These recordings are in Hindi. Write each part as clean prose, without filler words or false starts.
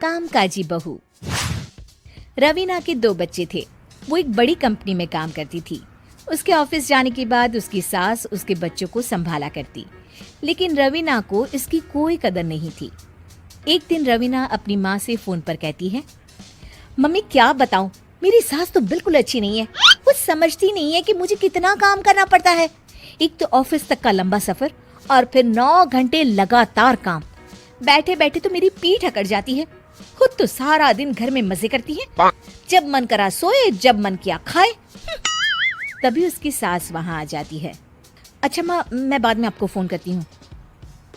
कामकाजी बहू। रवीना के 2 बच्चे थे। वो एक बड़ी कंपनी में काम करती थी। उसके ऑफिस जाने के बाद उसकी सास उसके बच्चों को संभाला करती, लेकिन रवीना को इसकी कोई कदर नहीं थी। एक दिन रवीना अपनी माँ से फोन पर कहती है, मम्मी क्या बताऊं, मेरी सास तो बिल्कुल अच्छी नहीं है। वो समझती नहीं है कि मुझे कितना काम करना पड़ता है। एक तो ऑफिस तक का लंबा सफर और फिर 9 घंटे लगातार काम। बैठे बैठे तो मेरी पीठ अकड़ जाती है। खुद तो सारा दिन घर में मजे करती है, जब मन करा सोए, जब मन किया खाए। तभी उसकी सास वहाँ आ जाती है। अच्छा माँ, मैं बाद में आपको फोन करती हूँ।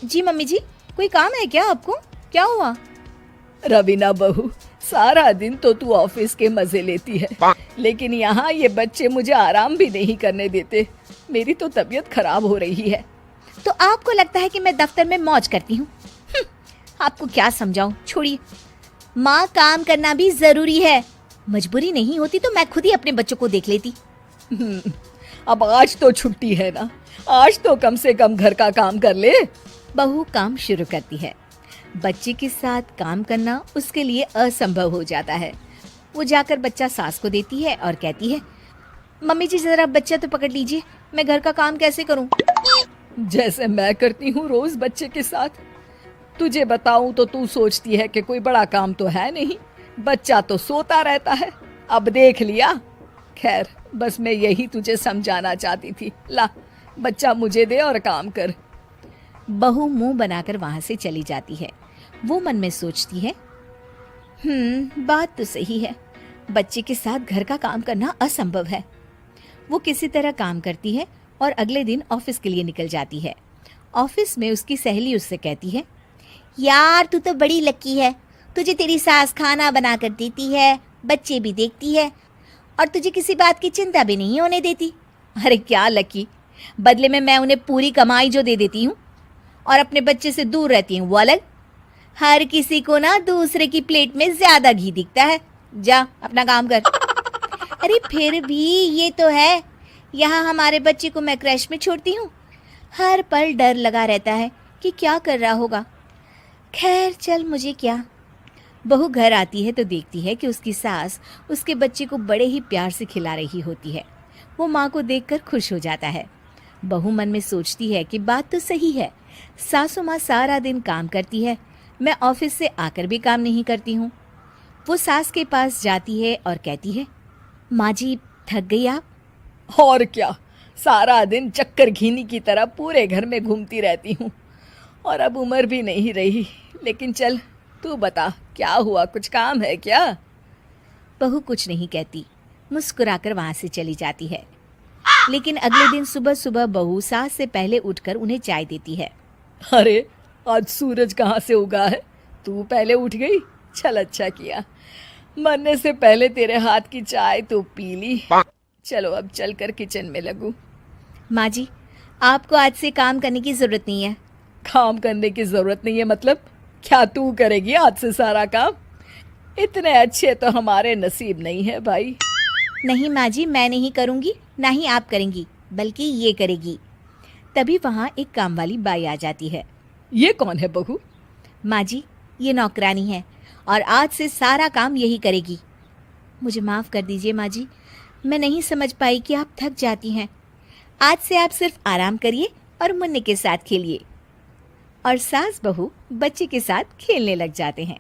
जी मम्मी जी, कोई काम है क्या आपको? क्या हुआ? रवीना बहू, सारा दिन तो तू ऑफिस के मजे लेती है, लेकिन यहाँ ये बच्चे मुझे आराम भी नहीं करने देते। मेरी तो तबीयत खराब हो रही है। तो आपको लगता है कि मैं दफ्तर में मौज करती हूँ? आपको क्या समझाऊं, छोड़िए। माँ, काम करना भी जरूरी है। मजबूरी नहीं होती तो मैं खुद ही अपने बच्चों को देख लेती। अब आज तो छुट्टी है ना, आज तो कम से कम घर का काम कर ले। बहू काम शुरू करती है। बच्चे के साथ काम करना उसके लिए असंभव हो जाता है। वो जाकर बच्चा सास को देती है और कहती है, मम्मी जी जरा बच्चा तो पकड़ लीजिए, मैं घर का काम कैसे करूं? जैसे मैं करती हूँ रोज बच्चे के साथ। तुझे बताऊं तो तू सोचती है कि कोई बड़ा काम तो है नहीं, बच्चा तो सोता रहता है। अब देख लिया। खैर, बस मैं यही तुझे समझाना चाहती थी। ला, बच्चा मुझे दे और काम कर। बहू मुंह बनाकर वहां से चली जाती है। वो मन में सोचती है, बात तो सही है, बच्चे के साथ घर का काम करना असंभव है। वो किसी तरह काम करती है और अगले दिन ऑफिस के लिए निकल जाती है। ऑफिस में उसकी सहेली उससे कहती है, यार तू तो बड़ी लकी है, तुझे तेरी सास खाना बना कर देती है, बच्चे भी देखती है और तुझे किसी बात की चिंता भी नहीं होने देती। अरे क्या लकी, बदले में मैं उन्हें पूरी कमाई जो दे देती हूँ और अपने बच्चे से दूर रहती हूँ वो अलग। हर किसी को ना दूसरे की प्लेट में ज्यादा घी दिखता है। जा अपना काम कर। अरे फिर भी ये तो है, यहाँ हमारे बच्चे को मैं क्रैश में छोड़ती हूँ, हर पल डर लगा रहता है कि क्या कर रहा होगा। खैर चल, मुझे क्या। बहू घर आती है तो देखती है कि उसकी सास उसके बच्चे को बड़े ही प्यार से खिला रही होती है। वो माँ को देखकर खुश हो जाता है। बहू मन में सोचती है कि बात तो सही है, सासू माँ सारा दिन काम करती है, मैं ऑफिस से आकर भी काम नहीं करती हूँ। वो सास के पास जाती है और कहती है, माँ जी थक गई आप? और क्या, सारा दिन चक्कर घीनी की तरह पूरे घर में घूमती रहती हूँ और अब उम्र भी नहीं रही। लेकिन चल तू बता, क्या हुआ, कुछ काम है क्या? बहू कुछ नहीं कहती, मुस्कुराकर वहां से चली जाती है। लेकिन अगले दिन सुबह सुबह बहू सास से पहले उठकर उन्हें चाय देती है। अरे आज सूरज कहाँ से उगा है, तू पहले उठ गई। चल अच्छा किया, मरने से पहले तेरे हाथ की चाय तो पी ली। चलो अब चलकर किचन में लगूं। माँ जी, आपको आज से काम करने की जरूरत नहीं है। काम करने की जरूरत नहीं है मतलब? क्या तू करेगी आज से सारा काम? इतने अच्छे तो हमारे नसीब नहीं है भाई। नहीं माँ जी, मैं नहीं करूँगी, ना ही आप करेंगी, बल्कि ये करेगी। तभी वहाँ एक काम वाली बाई आ जाती है। ये कौन है बहू? माँ जी, ये नौकरानी है और आज से सारा काम यही करेगी। मुझे माफ़ कर दीजिए माँ जी, मैं नहीं समझ पाई कि आप थक जाती हैं। आज से आप सिर्फ आराम करिए और मुन्ने के साथ खेलिए। और सास बहू बच्चे के साथ खेलने लग जाते हैं।